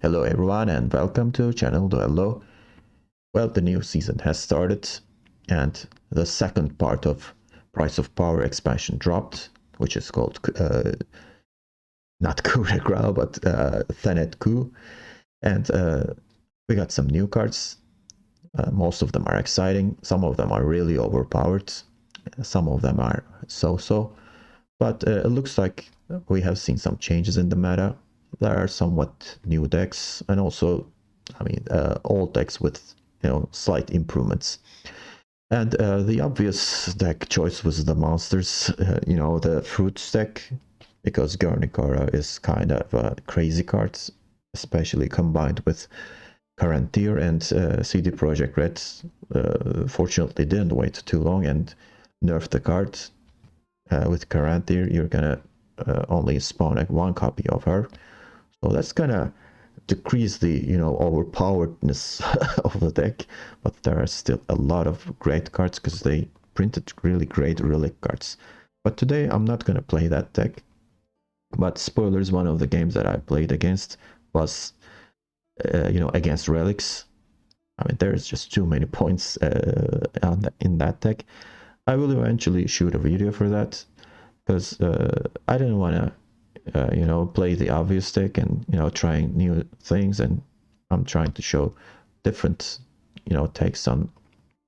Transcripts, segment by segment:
Hello everyone and welcome to channel Duello. Well, the new season has started and the second part of Price of Power expansion dropped, which is called not Coup de Grace, but Thanet Coup. And we got some new cards. Most of them are exciting. Some of them are really overpowered. Some of them are so-so. But it looks like we have seen some changes in the meta. There are somewhat new decks and also, old decks with, slight improvements. And the obvious deck choice was the monsters, the fruits deck, because Garnicara is kind of a crazy card, especially combined with Carantir, and CD Projekt Red fortunately didn't wait too long and nerfed the card. With Carantir, you're gonna only spawn like one copy of her, so that's gonna decrease the overpoweredness of the deck. But there are still a lot of great cards because they printed really great relic cards. But today I'm not gonna play that deck. But spoilers, one of the games that I played against was against relics. I mean, there's just too many points in that deck. I will eventually shoot a video for that because I didn't want to, play the obvious deck and, trying new things. And I'm trying to show different, takes on,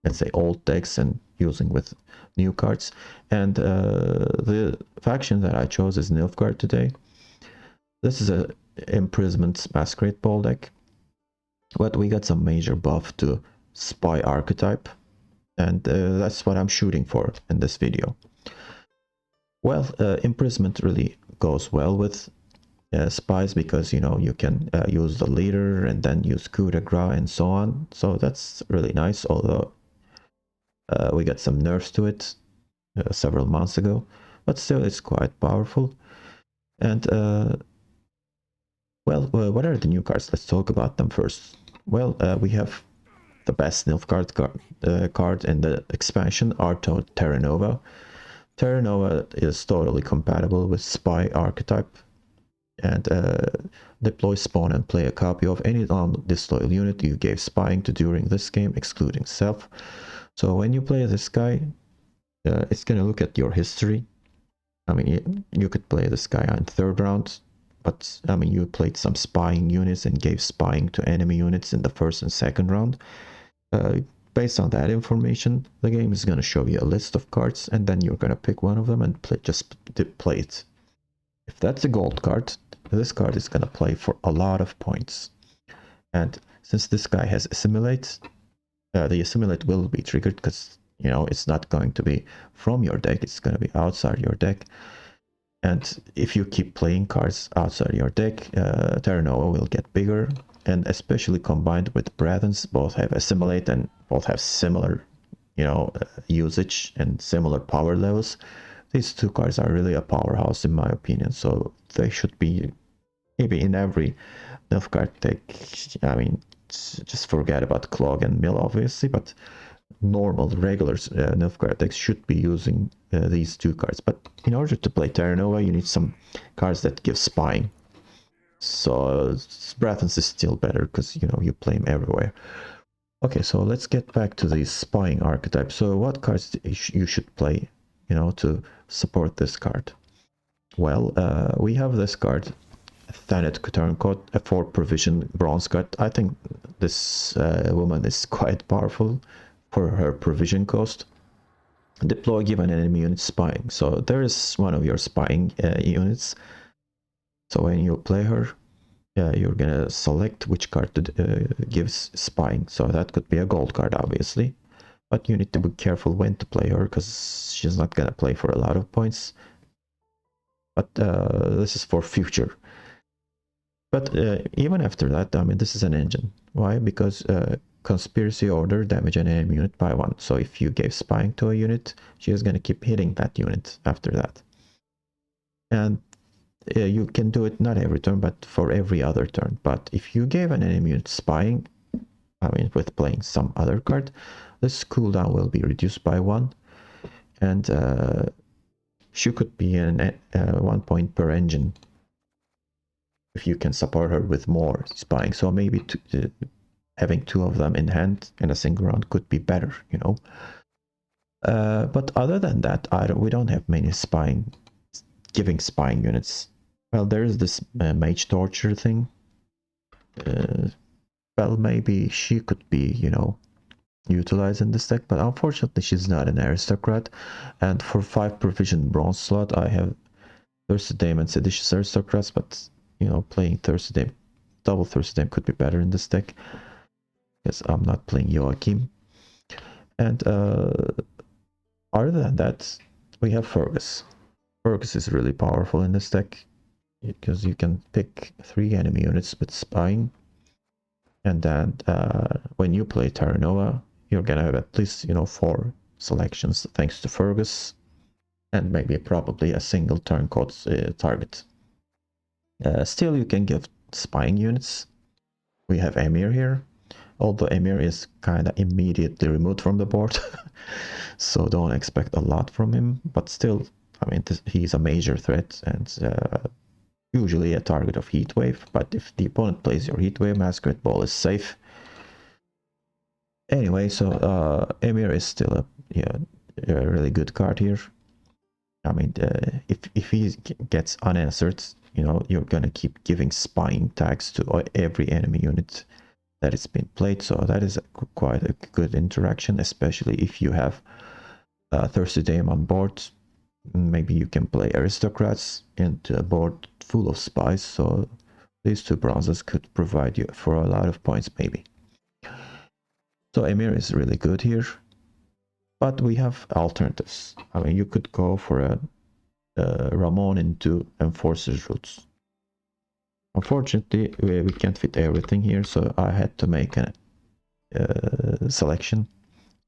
let's say, old decks and using with new cards. And the faction that I chose is Nilfgaard today. This is a Imprisonment Masquerade Ball deck, but we got some major buff to Spy archetype. And that's what I'm shooting for in this video. Well, imprisonment really goes well with spies because you can use the leader and then use coup de grace and so on. So that's really nice. Although we got some nerfs to it several months ago, but still it's quite powerful. And well, what are the new cards? Let's talk about them first. Well, we have the best Nilfgaard card in the expansion, Arto Terra Nova. Terra Nova is totally compatible with Spy archetype, and deploy, spawn, and play a copy of any disloyal unit you gave spying to during this game, excluding self. So when you play this guy, it's gonna look at your history. I mean, you could play this guy on third round, but I mean, you played some spying units and gave spying to enemy units in the first and second round. Based on that information, the game is going to show you a list of cards, and then you're going to pick one of them and just play it. If that's a gold card, this card is going to play for a lot of points. And since this guy has assimilate, the assimilate will be triggered because, it's not going to be from your deck, it's going to be outside your deck. And if you keep playing cards outside your deck, Terra Nova will get bigger. And especially combined with Brathens, both have assimilate and both have similar, usage and similar power levels. These two cards are really a powerhouse in my opinion, so they should be maybe in every Nilfgaard deck. I mean, just forget about Clog and Mill, obviously, but normal, regular Nilfgaard decks should be using these two cards. But in order to play Terra Nova, you need some cards that give spying. So Brathens is still better because you play him everywhere. Okay, so let's get back to the spying archetype. So what cards you should play, to support this card? Well, we have this card, Thanet Turncoat, a 4 provision bronze card. I think this woman is quite powerful for her provision cost. Deploy, give an enemy unit spying. So there is one of your spying units. So when you play her, you're gonna select which card gives spying. So that could be a gold card, obviously, but you need to be careful when to play her because she's not gonna play for a lot of points. But this is for future. But even after that, I mean, this is an engine. Why? Because conspiracy order damage an enemy unit by 1. So if you gave spying to a unit, she is gonna keep hitting that unit after that. And you can do it not every turn, but for every other turn. But if you gave an enemy unit spying, I mean, with playing some other card, this cooldown will be reduced by 1. And she could be 1 point per engine. if you can support her with more spying. So maybe having two of them in hand in a single round could be better, you know. But other than that, we don't have many giving spying units. Well, there is this mage torture thing. Well, maybe she could be, you know, utilized in this deck, but unfortunately she's not an aristocrat. And for 5 provision bronze slot, I have Thirsty Dame and Seditious Aristocrats, but, you know, playing Thirsty Dame, double Thirsty Dame could be better in this deck, because I'm not playing Joachim. And other than that, we have Fergus. Fergus is really powerful in this deck, because you can pick 3 enemy units with spying, and then when you play Terra Nova, you're gonna have at least, you know, 4 selections thanks to Fergus, and maybe probably a single turncoat target. Still, you can give spying units. We have Emir here, although Emir is kind of immediately removed from the board, so don't expect a lot from him, but still, I mean, he's a major threat, and usually a target of Heatwave, but if the opponent plays your Heatwave, Masquerade Ball is safe. Anyway, so Emir is still a really good card here. I mean, if he gets unanswered, you know, you're gonna keep giving spying tags to every enemy unit that it's been played, so that is quite a good interaction, especially if you have Thirsty Dame on board. Maybe you can play Aristocrats into a board full of spies, so these 2 bronzes could provide you for a lot of points maybe. So Emir is really good here, but we have alternatives. I mean, you could go for a Ramon into Enforcer's Roots. Unfortunately, we can't fit everything here, so I had to make a selection.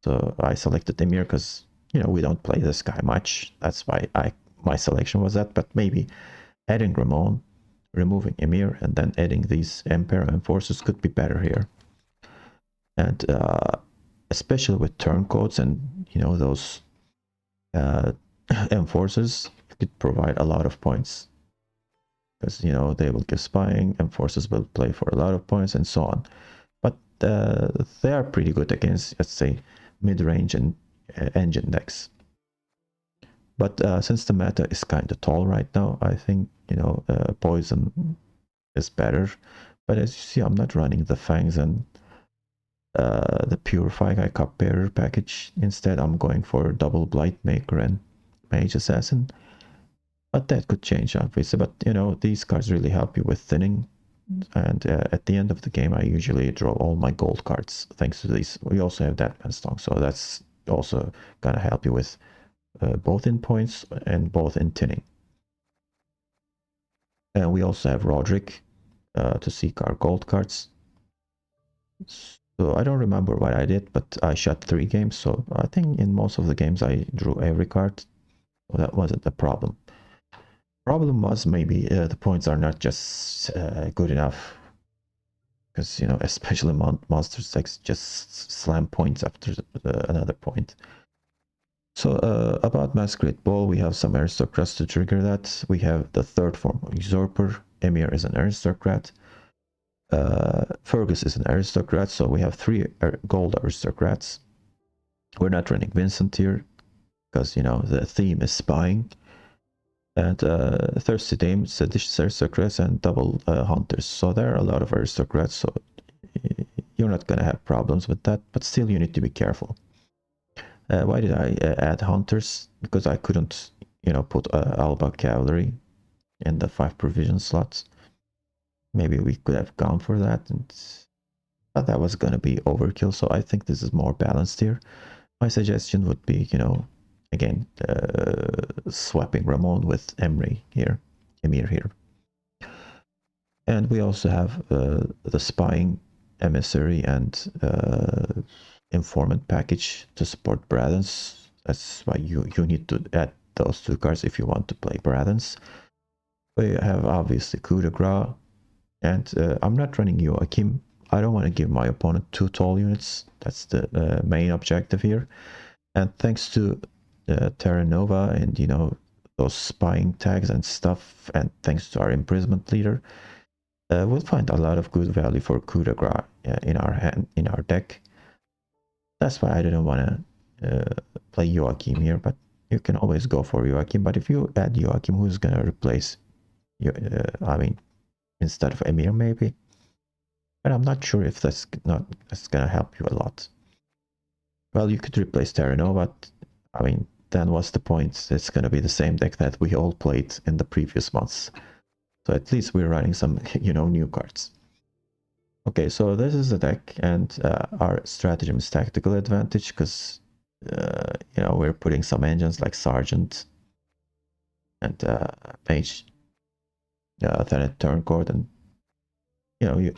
So I selected Emir because, you know, we don't play this guy much. That's why my selection was that. But maybe adding Ramon, removing Emir, and then adding these Emperor Enforcers could be better here. And especially with turncoats and, you know, those Enforcers could provide a lot of points. Because, you know, they will give spying, Enforcers will play for a lot of points, and so on. But they are pretty good against, let's say, mid-range and engine decks. But since the meta is kind of tall right now, I think, you know, poison is better. But as you see, I'm not running the Fangs and the Purify Guy Cupbearer package. Instead, I'm going for double Blightmaker and Mage Assassin. But that could change, obviously. But, you know, these cards really help you with thinning. And at the end of the game, I usually draw all my gold cards thanks to these. We also have that Penstong, so that's also gonna help you with both in points and both in thinning. And we also have Roderick to seek our gold cards. So I don't remember what I did, but I shot 3 games, so I think in most of the games I drew every card. So that wasn't the problem. Problem was maybe the points are not just good enough, because, you know, especially monster decks just slam points after another point. So about Masquerade Ball, we have some aristocrats to trigger that. We have the 3rd form of Usurper. Emir is an aristocrat. Fergus is an aristocrat, so we have 3 gold aristocrats. We're not running Vincent here, because, you know, the theme is spying. And Thirsty Dame, Seditious Aristocrats, and double Hunters. So there are a lot of aristocrats, so you're not going to have problems with that, but still you need to be careful. Why did I add Hunters? Because I couldn't, you know, put Alba Cavalry in the 5 provision slots. Maybe we could have gone for that, but that was going to be overkill, so I think this is more balanced here. My suggestion would be, you know, again, swapping Ramon with Emir here. And we also have the spying, emissary, and informant package to support Bradens. That's why you need to add those 2 cards if you want to play Bradens. We have obviously coup de grace, and I'm not running Joachim. I don't want to give my opponent 2 tall units. That's the main objective here. And thanks to Terra Nova and, you know, those spying tags and stuff, and thanks to our imprisonment leader, We'll find a lot of good value for coup de grace in our deck. That's why I didn't want to play Joachim here, but you can always go for Joachim. But if you add Joachim, who's gonna replace you? I mean, instead of Emir, maybe. But I'm not sure if that's gonna help you a lot. Well, you could replace Terranova. I mean, then what's the point? It's gonna be the same deck that we all played in the previous months. So at least we're running some, new cards. Okay, so this is the deck, and our stratagem is tactical advantage because, we're putting some engines like Sergeant and Mage, Tenet Turncourt, and you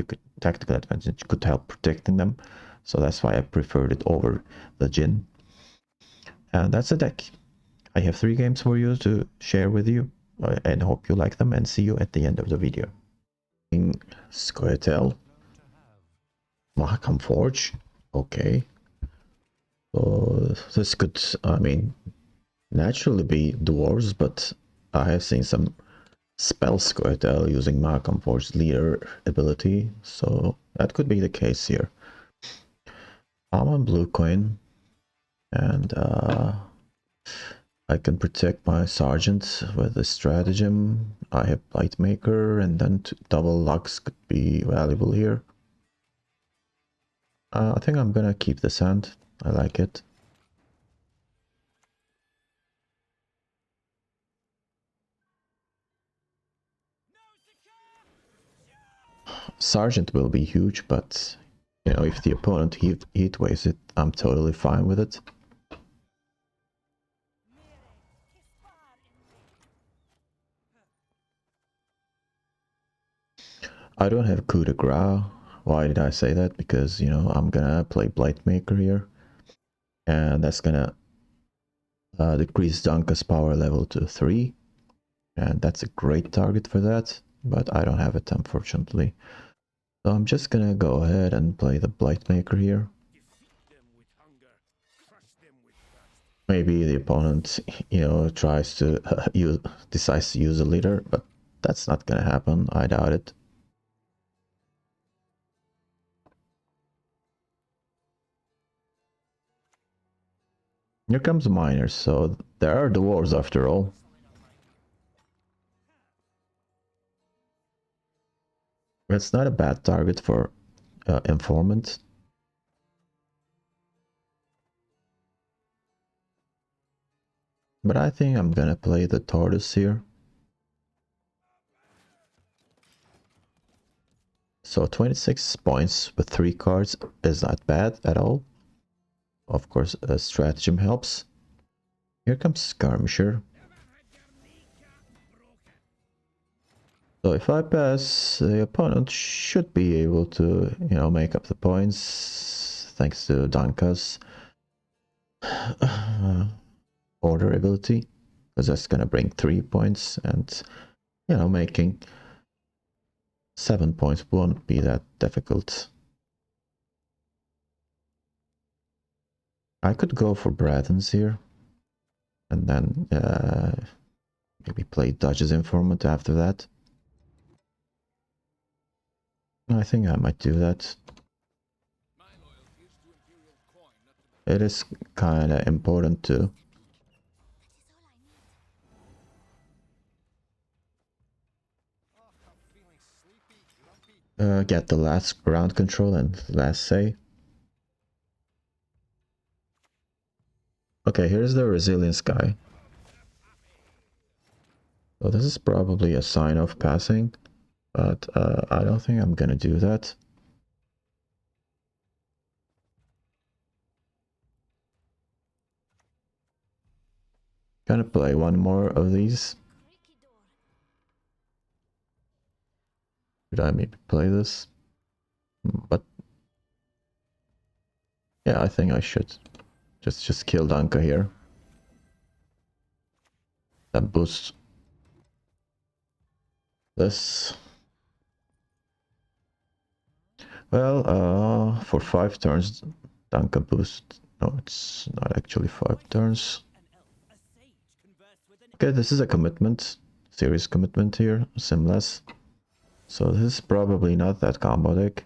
could tactical advantage could help protecting them. So that's why I preferred it over the Jin. And that's the deck. I have 3 games for you to share with you, and hope you like them, and see you at the end of the video. Scoia'tael, Mahakam Forge, okay. So this could, I mean, naturally be dwarves, but I have seen some spell Scoia'tael using Mahakam Forge leader ability, so that could be the case here. I'm on blue coin, and I can protect my sergeant with a stratagem. I have Blightmaker, and then double Lux could be valuable here. I think I'm gonna keep this hand. I like it. Sergeant will be huge, but if the opponent heat waves it, I'm totally fine with it. I don't have coup de grace. Why did I say that? Because, I'm gonna play Blightmaker here. And that's gonna decrease Danka's power level to 3. And that's a great target for that. But I don't have it, unfortunately. So I'm just gonna go ahead and play the Blightmaker here. Maybe the opponent, tries to decides to use a leader, but that's not gonna happen. I doubt it. Here comes miners, so there are dwarves after all. It's not a bad target for informant. But I think I'm gonna play the tortoise here. So 26 points with 3 cards is not bad at all. Of course, a stratagem helps. Here comes Skirmisher. So if I pass, the opponent should be able to, make up the points thanks to Danka's order ability, because that's gonna bring 3 points, and making 7 points won't be that difficult. I could go for Braddon's here, and then maybe play Dodge's Informant after that. I think I might do that. It is kinda important to get the last ground control and last say. Okay, here's the resilience guy. So this is probably a sign of passing, but I don't think I'm gonna do that. Gonna play one more of these. Should I maybe play this? But yeah, I think I should just kill Danka here. That boosts this. Well, for 5 turns, Danka boost. No, it's not actually 5 turns. Okay, this is a commitment, serious commitment here, Simless. So this is probably not that combo deck.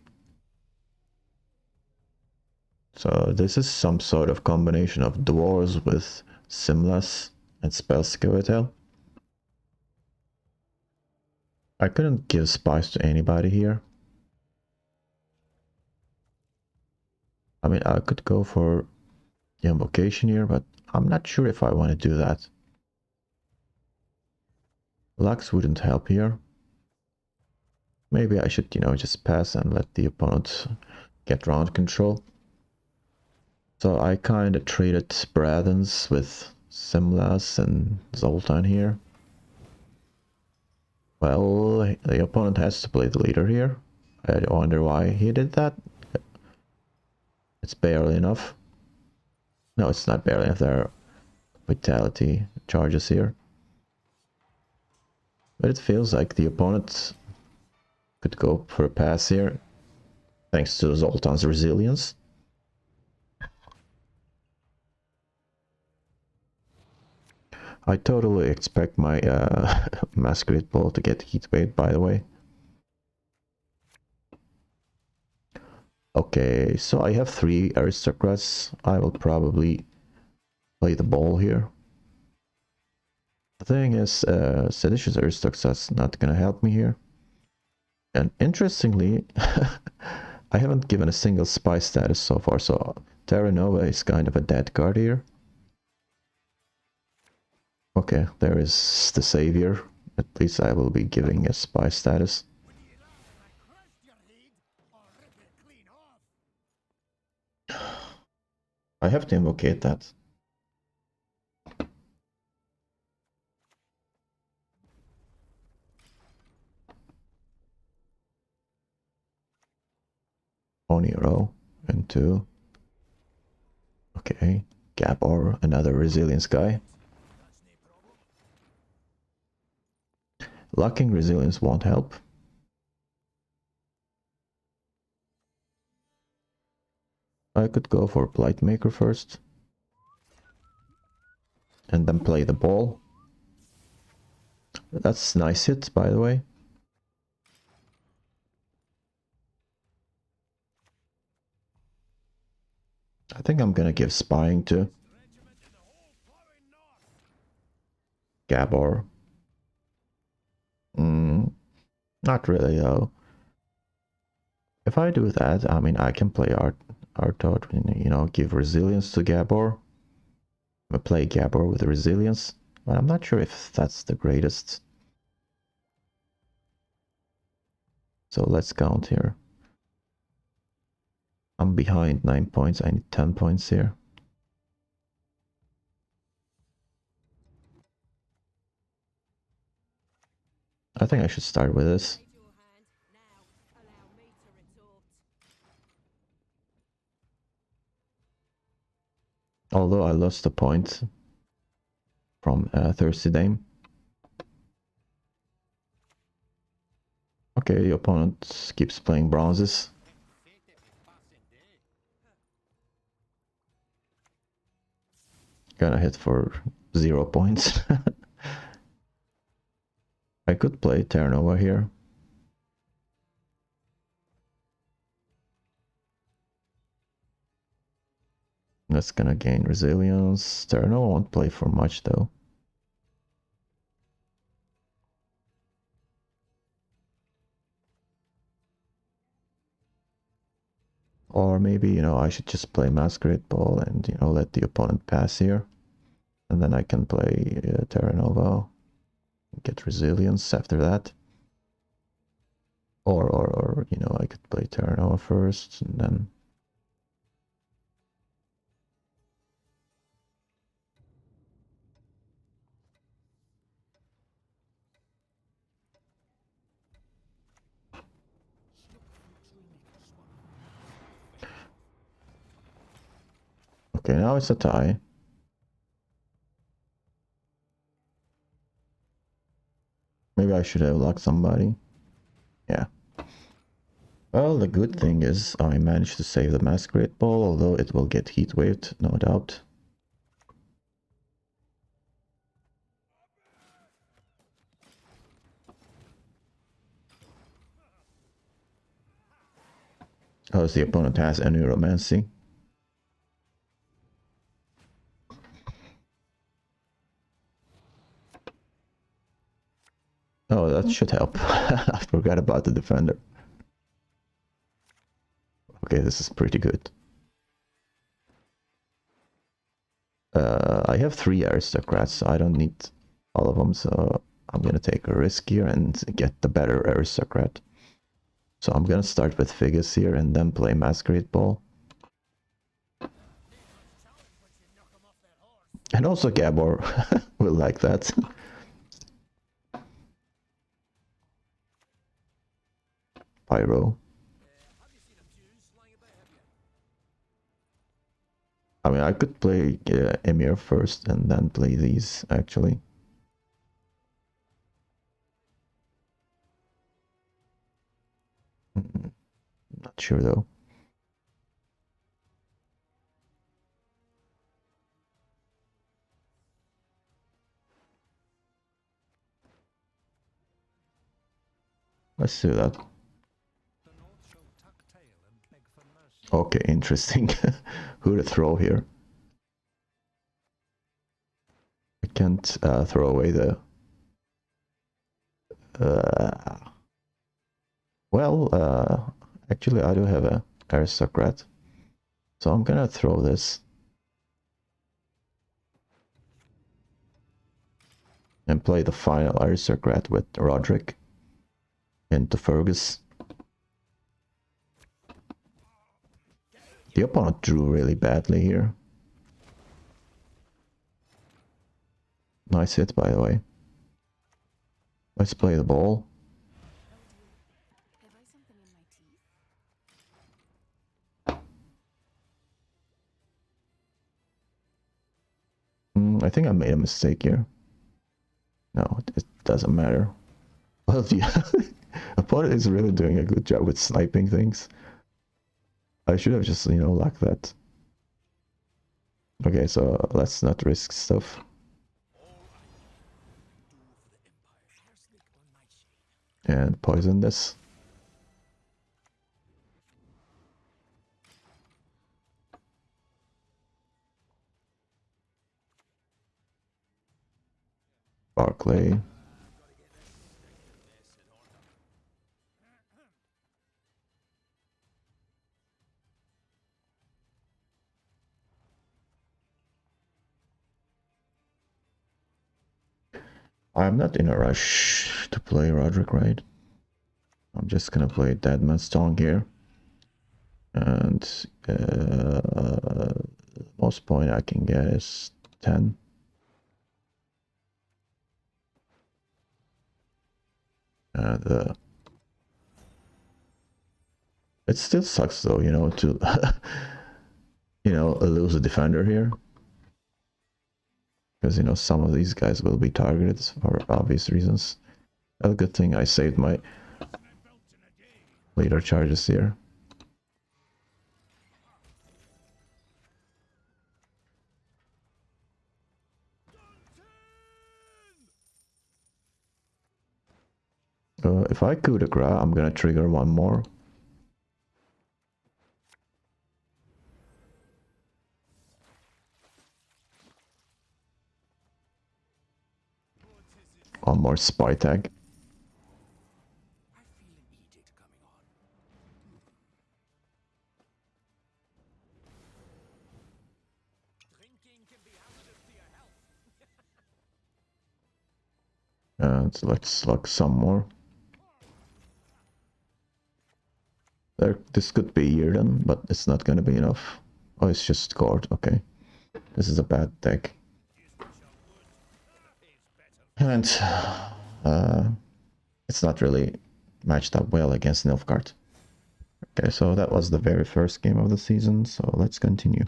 So this is some sort of combination of dwarves with Simlas and spell Skewetel. I couldn't give spies to anybody here. I mean, I could go for the invocation here, but I'm not sure if I want to do that. Lux wouldn't help here. Maybe I should, you know, just pass and let the opponent get round control. So I kind of traded Bradens with Simlas and Zoltan here. Well, the opponent has to play the leader here. I wonder why he did that. It's barely enough. No, it's not barely enough. There are vitality charges here. But it feels like the opponent could go for a pass here, thanks to Zoltan's resilience. I totally expect my Masquerade Ball to get heat wave, by the way. Okay, so I have 3 aristocrats. I will probably play the ball here. The thing is, seditious aristocrats not gonna help me here. And interestingly, I haven't given a single spy status so far, so Terra Nova is kind of a dead card here. Okay, there is the savior. At least I will be giving a spy status. I have to invocate that. Oniro and 2. Okay, Gabor, another resilience guy. Locking resilience won't help. I could go for Blightmaker first. And then play the ball. That's nice hit, by the way. I think I'm gonna give spying to Gabor. Not really though. If I do that, I mean, I can play Artot, you know, give resilience to Gabor. I play Gabor with resilience, but I'm not sure if that's the greatest. So let's count here. I'm behind 9 points. I need 10 points here. I think I should start with this. Although I lost a point from Thirsty Dame. Okay, the opponent keeps playing bronzes. Gonna hit for 0 points. I could play Terra Nova here. That's gonna gain resilience. Terra Nova won't play for much though. Or maybe, you know, I should just play Masquerade Ball and, you know, let the opponent pass here. And then I can play Terra Nova, get resilience after that. Or, you know, I could play Terra Nova first and then... Okay, now it's a tie. Maybe I should have locked somebody. Yeah. Well, the good thing is I managed to save the Masquerade Ball, although it will get heat waved, no doubt. Oh, the opponent has any romancy. Oh, that should help. I forgot about the defender. Okay, this is pretty good. I have 3 aristocrats, so I don't need all of them, so I'm gonna take a risk here and get the better aristocrat. So I'm gonna start with Figus here and then play Masquerade Ball. And also Gabor will like that. Pyro. I mean, I could play Emir first and then play these, actually. Not sure, though. Let's do that. Okay, interesting. Who to throw here? I can't throw away the... actually I do have a aristocrat. So I'm gonna throw this. And play the final aristocrat with Roderick into Fergus. The opponent drew really badly here. Nice hit, by the way. Let's play the ball. I think I made a mistake here. No, it doesn't matter. Well, the opponent is really doing a good job with sniping things. I should have just, like that. Okay, so let's not risk stuff. And poison this. Barclay. I'm not in a rush to play Roderick, right? I'm just gonna play Deadman's Tongue here. And most point I can get is 10. And it still sucks though, to lose a defender here. Because, some of these guys will be targeted for obvious reasons. A good thing I saved my leader charges here. If I coup de grace, I'm gonna trigger one more. One more spy tag. And let's lock some more. This could be here then, but it's not gonna be enough. Oh, it's just guard, okay. This is a bad deck. And it's not really matched up well against Nilfgaard. Okay, so that was the very first game of the season, so let's continue.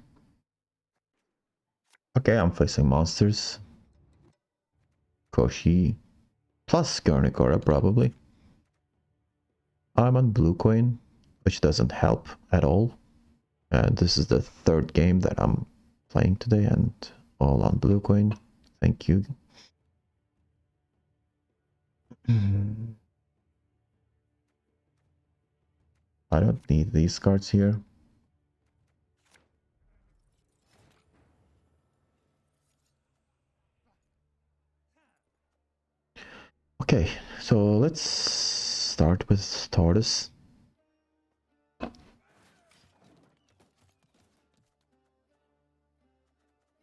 Okay, I'm facing monsters. Koshi. Plus Garnicora, probably. I'm on blue coin, which doesn't help at all. And this is the 3rd game that I'm playing today, and all on blue coin. Thank you. I don't need these cards here. Okay, so let's start with Tortoise.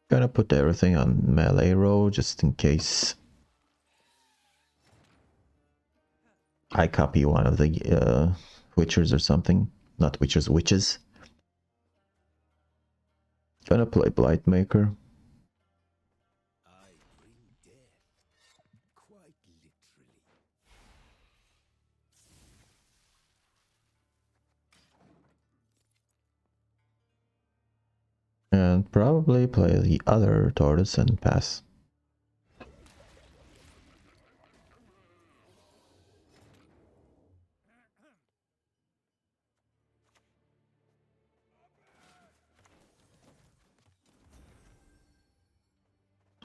Gonna put everything on melee row just in case I copy one of the witchers or something. Not witchers, witches. Gonna play Blightmaker. And probably play the other Tortoise and pass.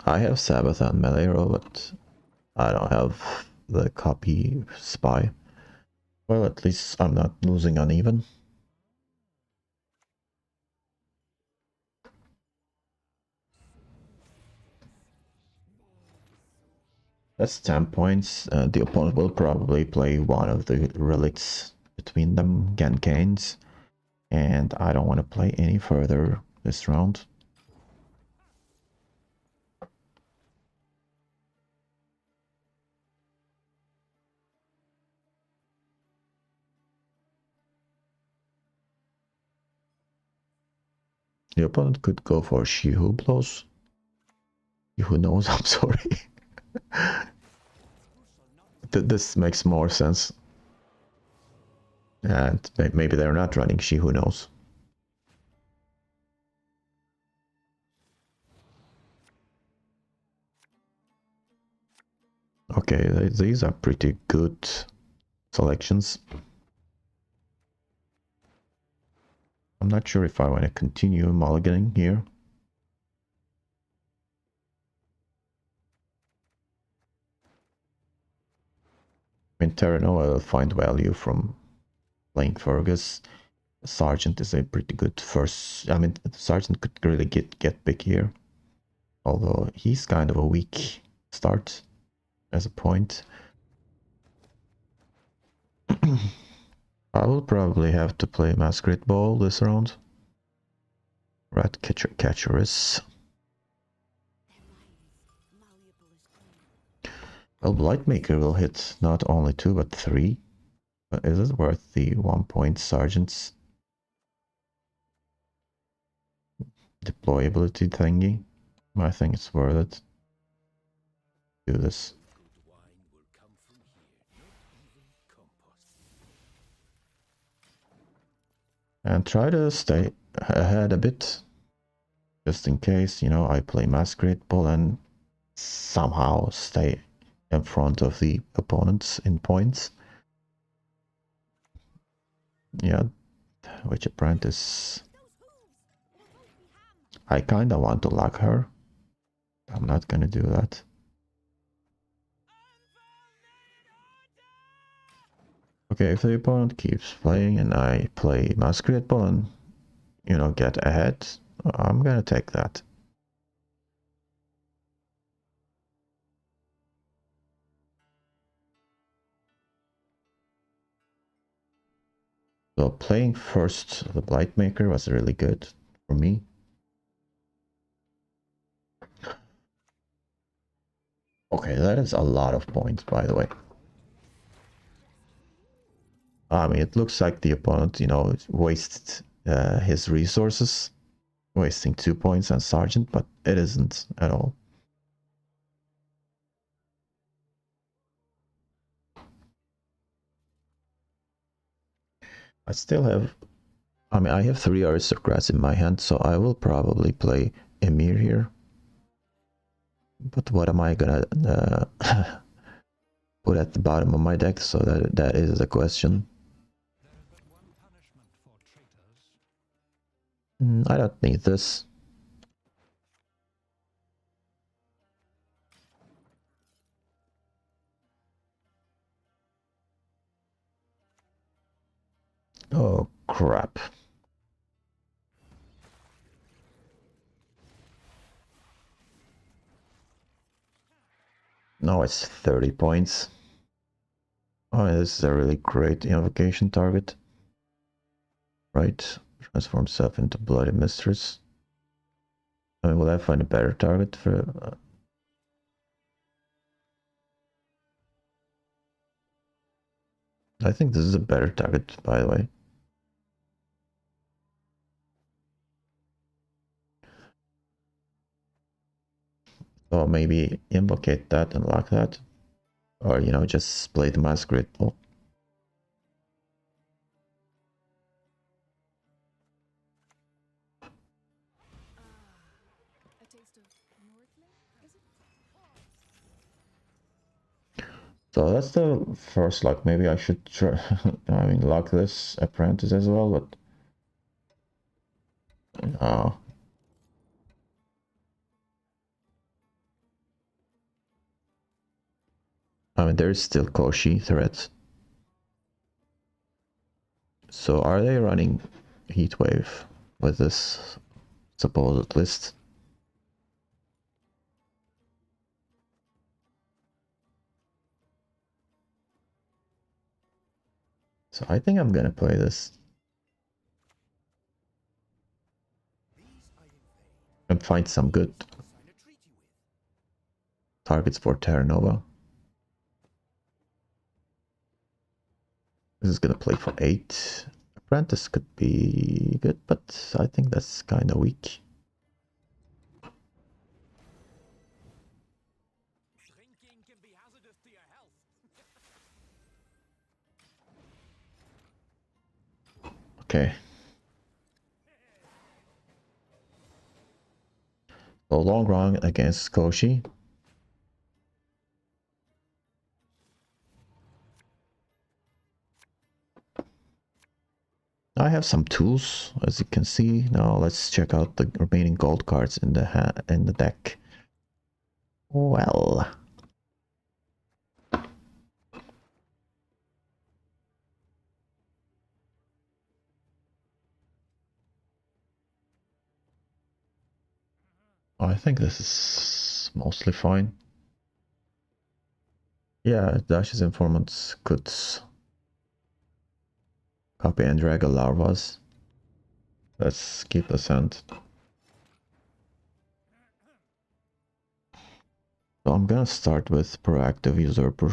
I have Sabbath on melee row, but I don't have the copy spy. Well, at least I'm not losing uneven. That's 10 points. The opponent will probably play one of the relics between them, Gankanes, and I don't want to play any further this round. The opponent could go for She Who Blows. She Who Knows, I'm sorry. This makes more sense. And maybe they're not running She Who Knows. Okay, these are pretty good selections. I'm not sure if I want to continue mulliganing here. In Terra Nova, I will find value from playing Fergus. Sergeant is a pretty good first. I mean, Sergeant could really get big here, although he's kind of a weak start as a point. I will probably have to play Masquerade Ball this round. Rat Catcheress. Well, Blightmaker will hit not only 2 but 3. But is it worth the 1 point Sergeant's deployability thingy? I think it's worth it. Do this. And try to stay ahead a bit. Just in case, you know, I play Masquerade Ball and somehow stay in front of the opponents in points. Yeah, Witch Apprentice. I kinda want to lock her. I'm not gonna do that. Okay, if the opponent keeps playing and I play Masquerade Ball and, you know, get ahead, I'm gonna take that. So playing first the Blightmaker was really good for me. Okay, that is a lot of points, by the way. I mean, it looks like the opponent, you know, wasted his resources, wasting 2 points on Sergeant, but it isn't at all. I still have, I mean, I have 3 aristocrats in my hand, so I will probably play Emir here. But what am I gonna put at the bottom of my deck? So that is the question. I don't need this. Oh, crap. No, it's 30 points. Oh, this is a really great invocation target. Right, transform self into bloody mistress. I mean, will I find a better target for... I think this is a better target, by the way. So maybe invocate that and lock that. Or, you know, just play the masquerade. Oh. So that's the first lock. Maybe I should try, I mean, lock this apprentice as well, but... No. I mean, there's still Koshi threats. So are they running Heatwave with this supposed list? So I think I'm gonna play this. And find some good targets for Terra Nova. This is gonna play for 8. Apprentice could be good, but I think that's kind of weak. Drinking can be hazardous to your health. Okay. So long run against Koshi. I have some tools, as you can see. Now let's check out the remaining gold cards in the deck. Well, I think this is mostly fine. Yeah, Dash's informants could copy and drag a larvas. Let's keep the sand. So I'm gonna start with proactive usurper.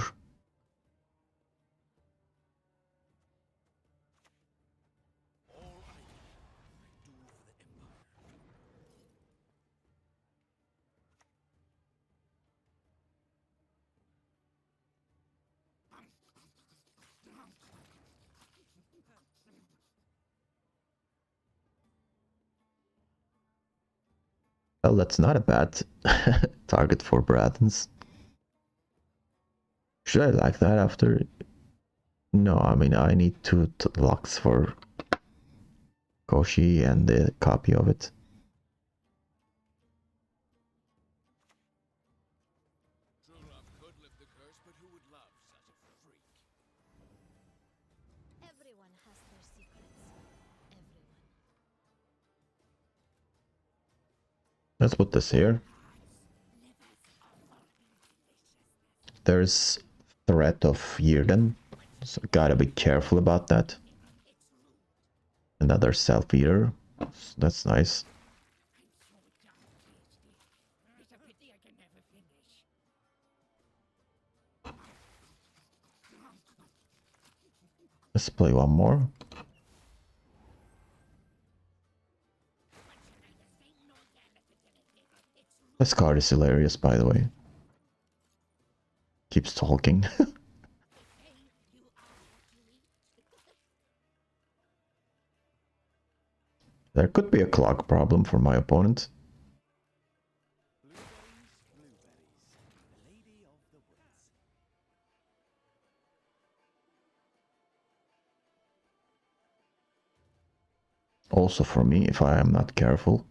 Well, that's not a bad target for Brathens. Should I like that after? No, I mean, I need two locks for Koshi and the copy of it. True love could lift the curse, but who would love such a freak? Everyone has their secrets. Everyone. Let's put this here. There's threat of Yirden, so gotta be careful about that. Another self-eater, that's nice. Let's play one more. This card is hilarious, by the way. Keeps talking. There could be a clock problem for my opponent. Blueberries, the lady of the woods. Also for me, if I am not careful.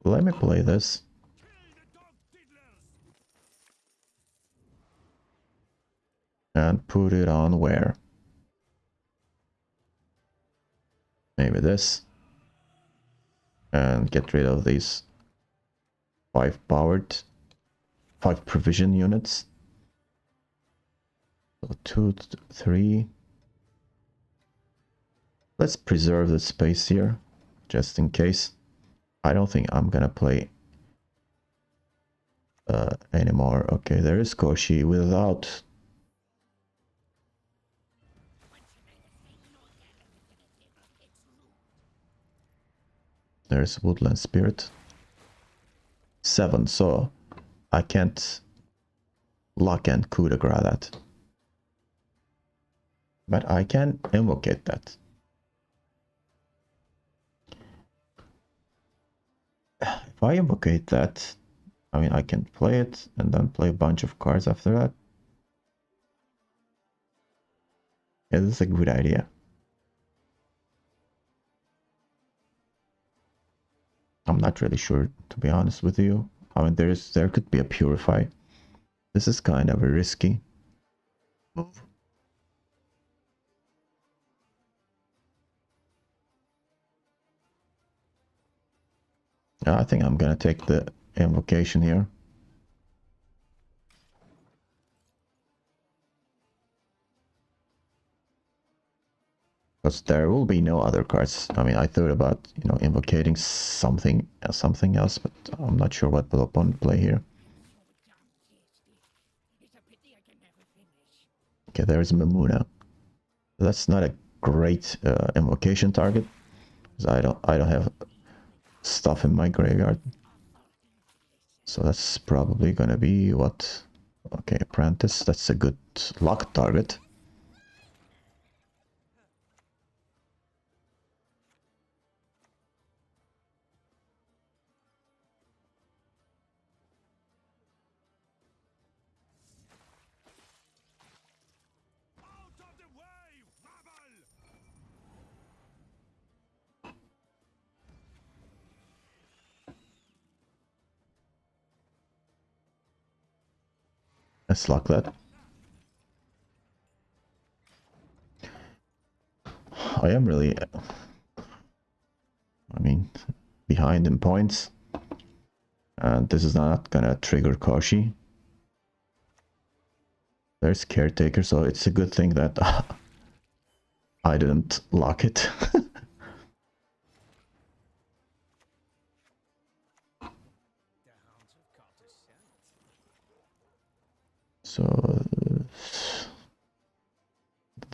Let me play this. And put it on where? Maybe this. And get rid of these 5 provision units. So 2, 3. Let's preserve the space here, just in case. I don't think I'm gonna play anymore. Okay, there is Koshi without... There's Woodland Spirit. 7, so I can't lock and coup de grace that. But I can invocate that. If I invocate that, I mean, I can play it and then play a bunch of cards after that. Yeah, this is a good idea. I'm not really sure, to be honest with you. I mean, there could be a Purify. This is kind of a risky move. I think I'm gonna take the invocation here. Because there will be no other cards. I mean, I thought about, you know, invocating something else, but I'm not sure what will opponent play here. Okay, there's Mamuna. That's not a great invocation target, because I don't have stuff in my graveyard. So that's probably gonna be what? Okay, Apprentice. That's a good lock target. Let's lock that. I am really, I mean, behind in points. And this is not gonna trigger Koshi. There's Caretaker, so it's a good thing that I didn't lock it. So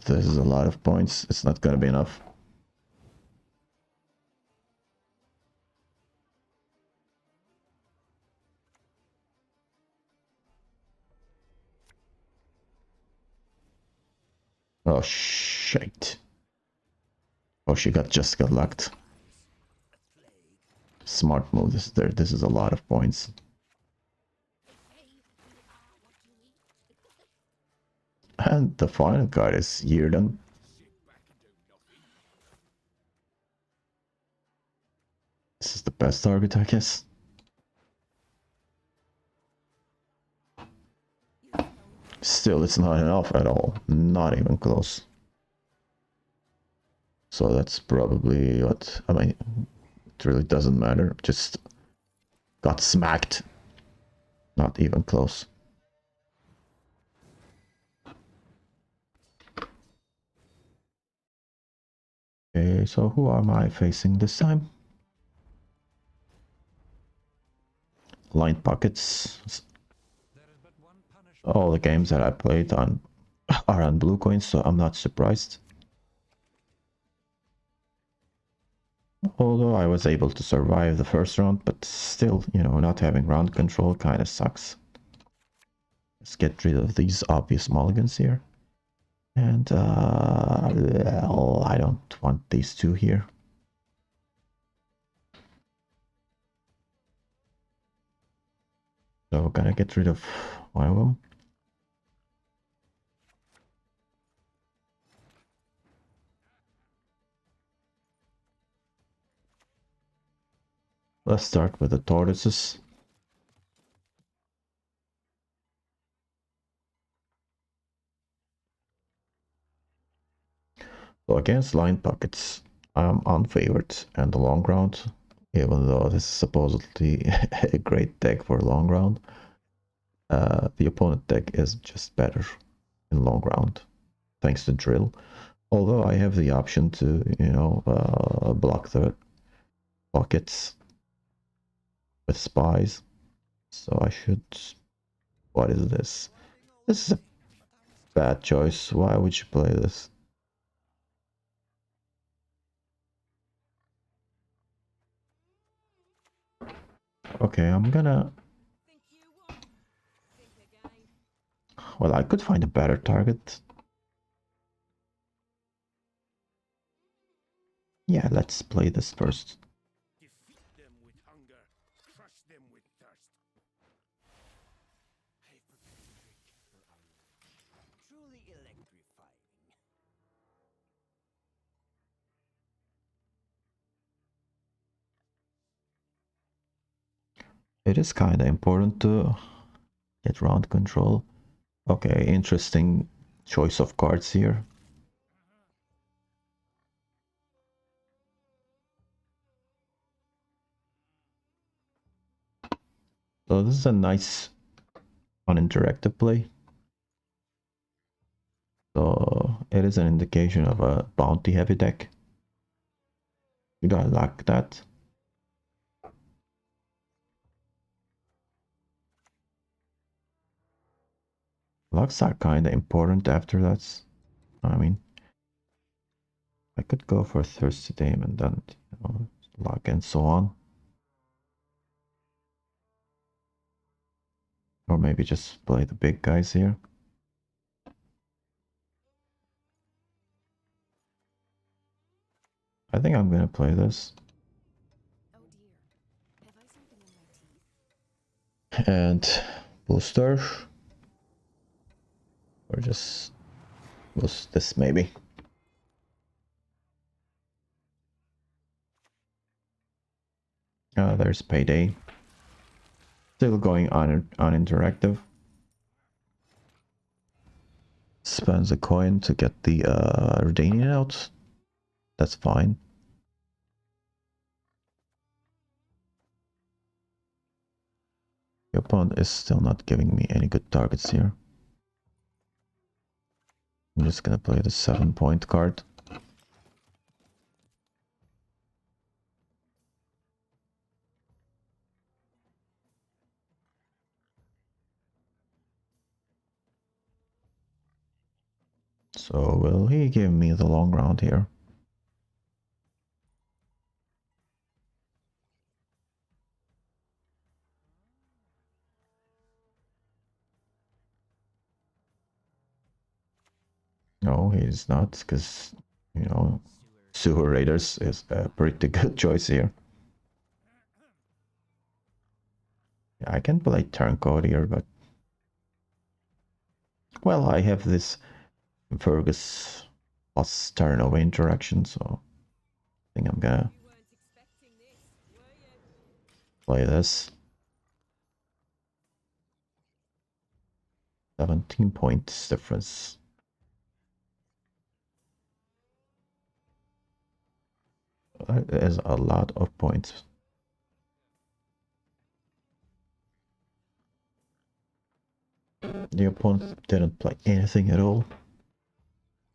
this is a lot of points. It's not gonna be enough. Oh shit. Oh, she just got locked. Smart move. This is a lot of points. And the final card is Yearden. This is the best target, I guess. Still, it's not enough at all. Not even close. So that's probably what... I mean, it really doesn't matter. Just got smacked. Not even close. Okay, so who am I facing this time? Line Pockets. All the games that I played on are on blue coins, so I'm not surprised. Although I was able to survive the first round, but still, you know, not having round control kind of sucks. Let's get rid of these obvious mulligans here. And, well, I don't want these two here. So, gonna get rid of one of them. Let's start with the tortoises. So against line pockets, I'm unfavored and the long round, even though this is supposedly a great deck for long round. The opponent deck is just better in long round, thanks to drill. Although I have the option to, block the pockets with spies. So I should... What is this? This is a bad choice. Why would you play this? Okay, I'm gonna... Well, I could find a better target. Yeah, let's play this first. Defeat them with hunger, crush them with thirst. Truly electrifying. It is kinda important to get round control. Okay, interesting choice of cards here. So this is a nice uninteractive play. So it is an indication of a bounty heavy deck. Do I like that? Locks are kinda important after that. I mean, I could go for Thirsty Dame and then, luck and so on. Or maybe just play the big guys here. I think I'm gonna play this. Oh dear. Have I something in my teeth? And booster. Or just boost this maybe. There's Payday. Still going on uninteractive. Spends a coin to get the Redanian out. That's fine. The opponent is still not giving me any good targets here. I'm just gonna play the 7-point card. So will he give me the long round here? No, he's not, because, Sewer Raiders is a pretty good choice here. Yeah, I can play Turncoat here, but... Well, I have this Fergus plus turnover interaction, so I think I'm gonna play this. 17 points difference. That is a lot of points. The opponent didn't play anything at all.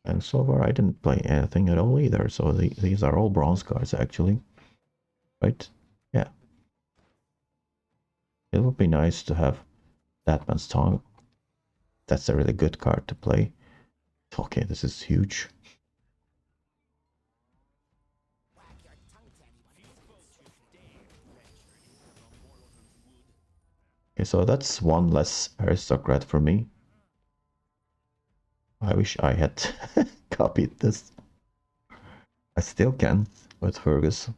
And so far I didn't play anything at all either, so these are all bronze cards actually. Right? Yeah. It would be nice to have that man's tongue. That's a really good card to play. Okay, this is huge. Okay, so that's one less aristocrat for me. I wish I had copied this. I still can with Fergus.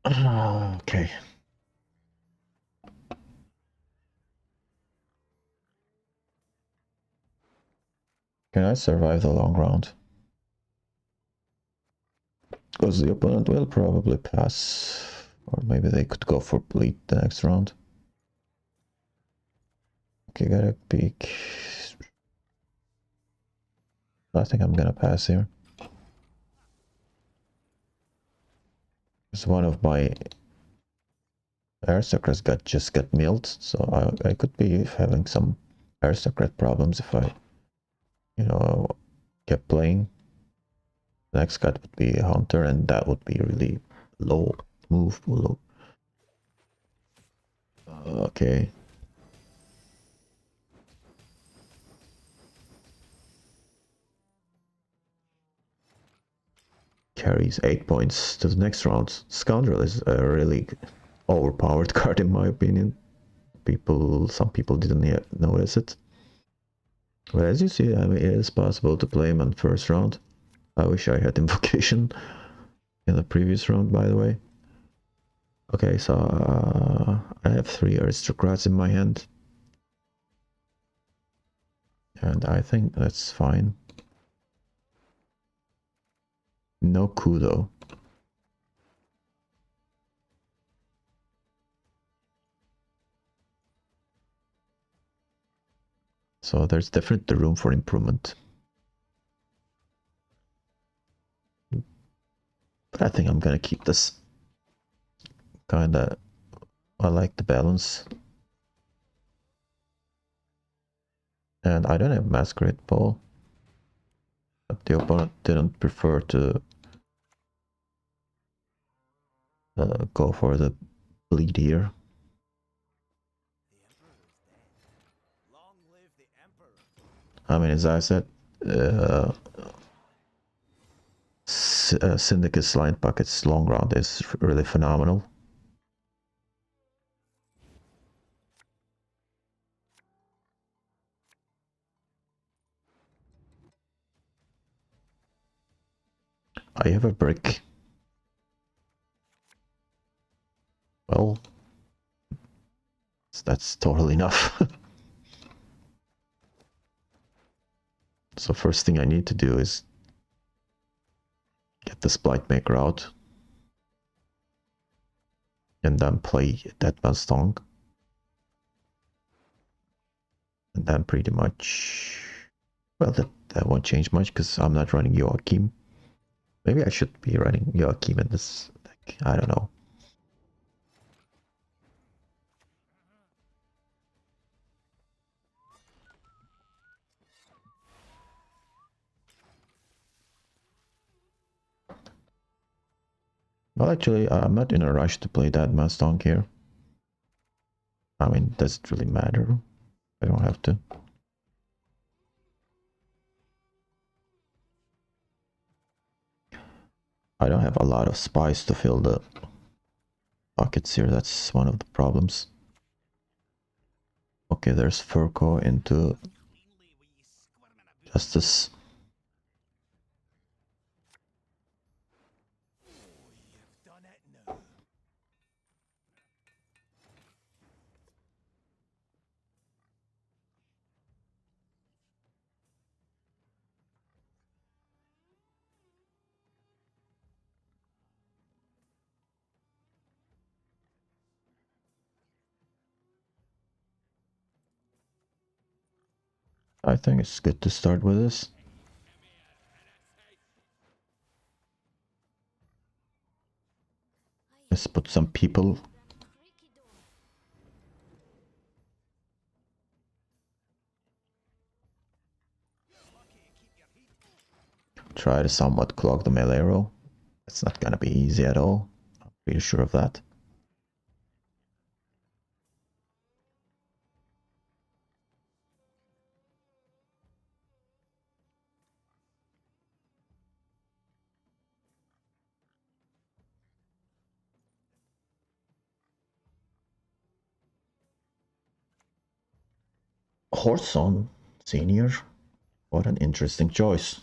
Okay. Can I survive the long round? Because the opponent will probably pass. Or maybe they could go for bleed the next round. Okay, gotta peek. I think I'm gonna pass here. Because one of my aristocrats just got milled, so I could be having some aristocrat problems if I, you know, kept playing. The next card would be a hunter, and that would be really low move. Low. Okay. Carries 8 points to the next round. Scoundrel is a really overpowered card in my opinion. Some people didn't yet notice it. But as you see, I mean, it is possible to play him on first round. I wish I had invocation in the previous round, by the way. Okay, so I have 3 aristocrats in my hand. And I think that's fine. No kudo. So there's definitely room for improvement. But I think I'm gonna keep this. Kinda, I like the balance. And I don't have Masquerade Ball. But the opponent didn't prefer to go for the bleed here. I mean, as I said, Syndicus Line Pocket's long round is really phenomenal. I have a brick. Well, that's totally enough. So first thing I need to do is get the Splightmaker out. And then play that Mustang. And then pretty much... Well, that won't change much because I'm not running Joachim. Maybe I should be running Joachim in this deck. I don't know. Well, actually, I'm not in a rush to play that Mustang here. I mean, does it really matter? I don't have to. I don't have a lot of spies to fill the pockets here. That's one of the problems. Okay, there's Furco into Justice. I think it's good to start with this. Let's put some people. Try to somewhat clog the melee row. It's not gonna be easy at all. I'm pretty sure of that. Horson Senior. What an interesting choice.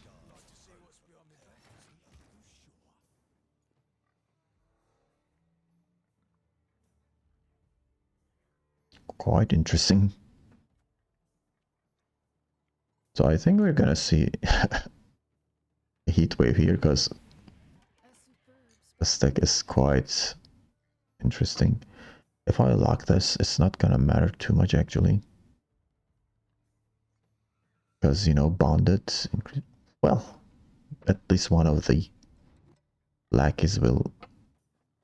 Quite interesting. So I think we're gonna see a heat wave here because This deck is quite interesting. If I lock this, it's not gonna matter too much actually. Because, you know, bonded, well, at least one of the lackeys will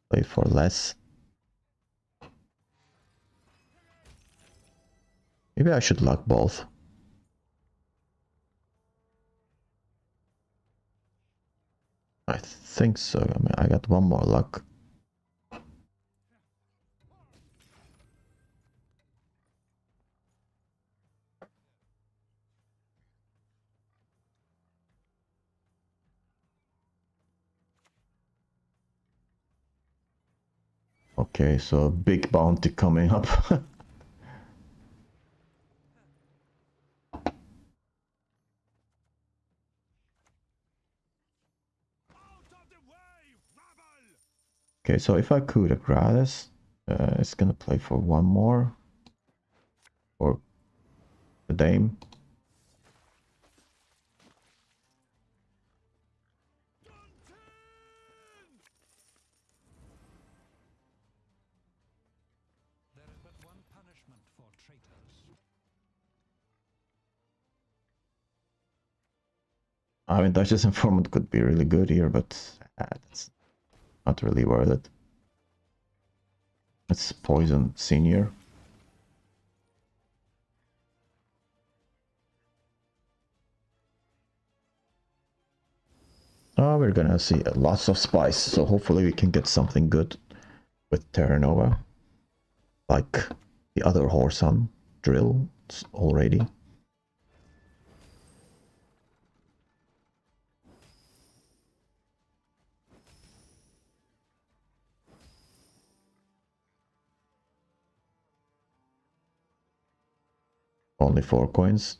play for less. Maybe I should lock both. I think so. I mean, I got one more luck. Okay, so a big bounty coming up. Okay, so if I could Gratis, it's gonna play for one more. Or the Dame. There is but one punishment for traitors. I mean, Duchess Informant could be really good here, but it's not really worth it. It's Poison Senior. Oh, we're gonna see lots of spies, so hopefully we can get something good with Terra Nova. Like the other horse on drill already. Only 4 coins.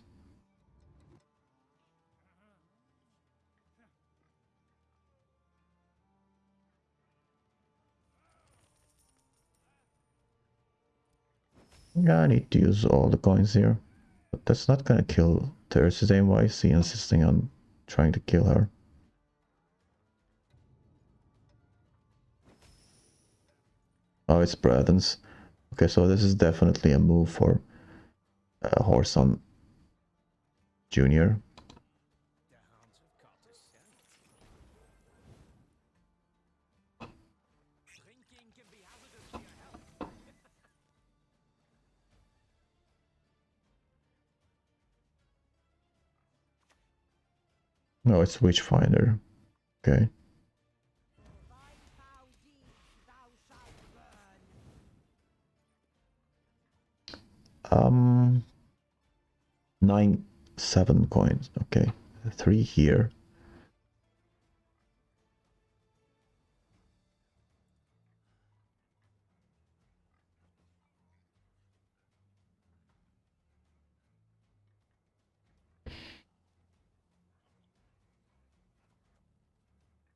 Yeah, I need to use all the coins here. But that's not gonna kill Teresa's aim. Why is he insisting on trying to kill her? Oh, it's Braden's. Okay, so this is definitely a move for Horson Jr. No, it's Witchfinder. Okay. Um, 7 coins. Okay, 3 here.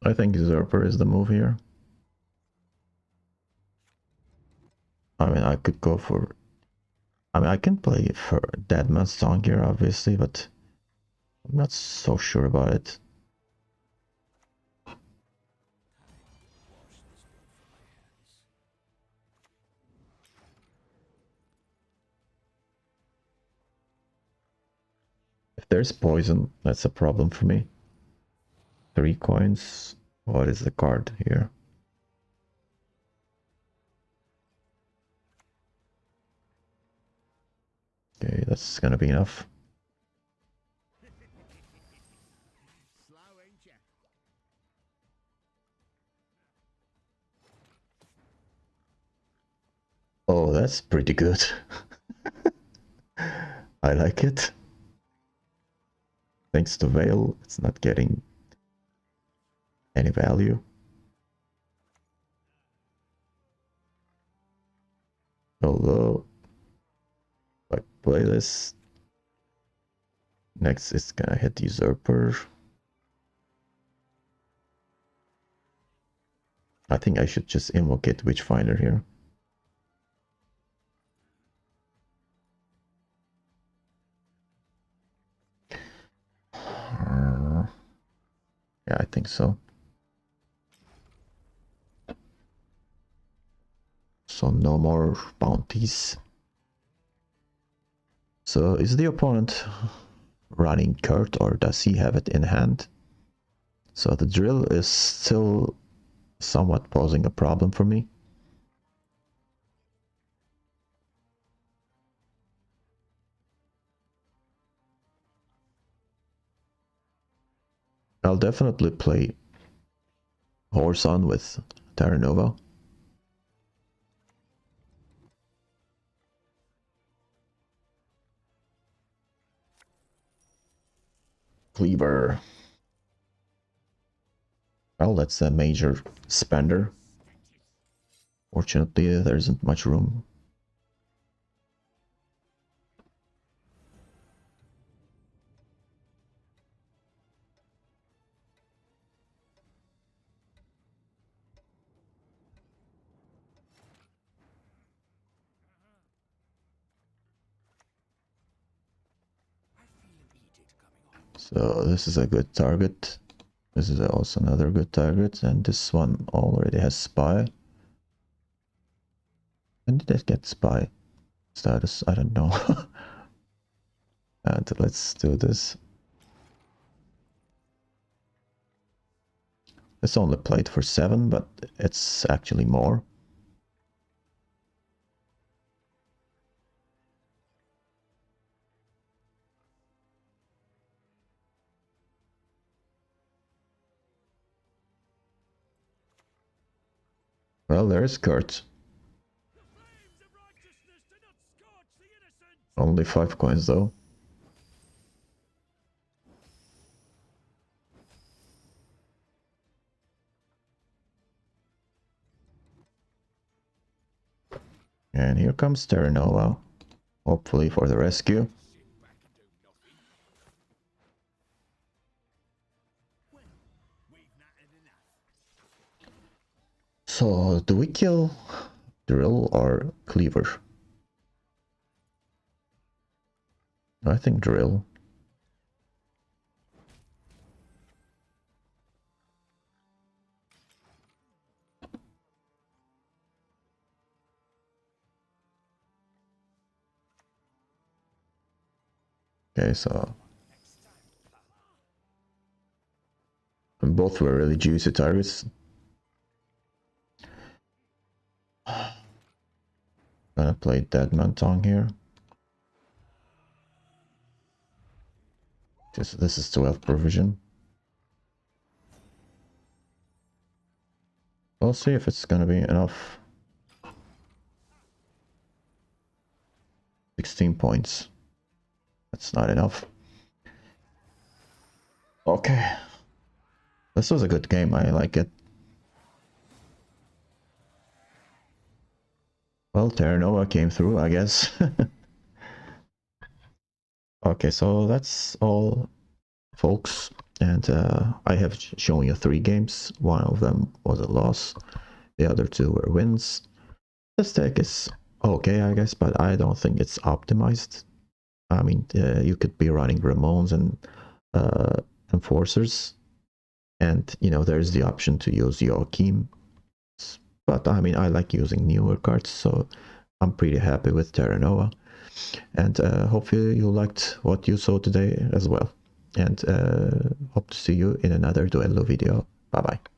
I think Usurper is the move here. I mean, I could go for... I mean, I can play for Dead Man's Song here, obviously, but I'm not so sure about it. If there's poison, that's a problem for me. 3 coins. What is the card here? Okay, that's gonna be enough. Oh, that's pretty good. I like it. Thanks to Veil, it's not getting any value. Although, if I play this, next it's gonna hit Usurper. I think I should just invoke it Witchfinder here. Yeah, I think so. no more bounties. So is the opponent running Kurt, or does he have it in hand? So the drill is still somewhat posing a problem for me. I'll definitely play Horse on with Terra Nova. Cleaver. Well, that's a major spender. Fortunately, there isn't much room. So this is a good target. This is also another good target, and this one already has spy. When did it get spy status? I don't know. And let's do this. It's only played for 7, but it's actually more. Well, there's Kurt. Only 5 coins though. And here comes Terra Nova, hopefully for the rescue. So, do we kill Drill or Cleaver? I think Drill. Okay, so both were really juicy targets. Gonna play Deadman Tongue here. This is 12 provision. We'll see if it's gonna be enough. 16 points. That's not enough. Okay. This was a good game, I like it. Well, Terra Nova came through, I guess. Okay, so that's all, folks. And I have shown you 3 games. One of them was a loss. The other 2 were wins. This deck is okay, I guess, but I don't think it's optimized. I mean, you could be running Ramones and Enforcers. And, you know, there's the option to use Joachim. But, I mean, I like using newer cards, so I'm pretty happy with Terra Nova. And hopefully you liked what you saw today as well. And hope to see you in another Duello video. Bye-bye.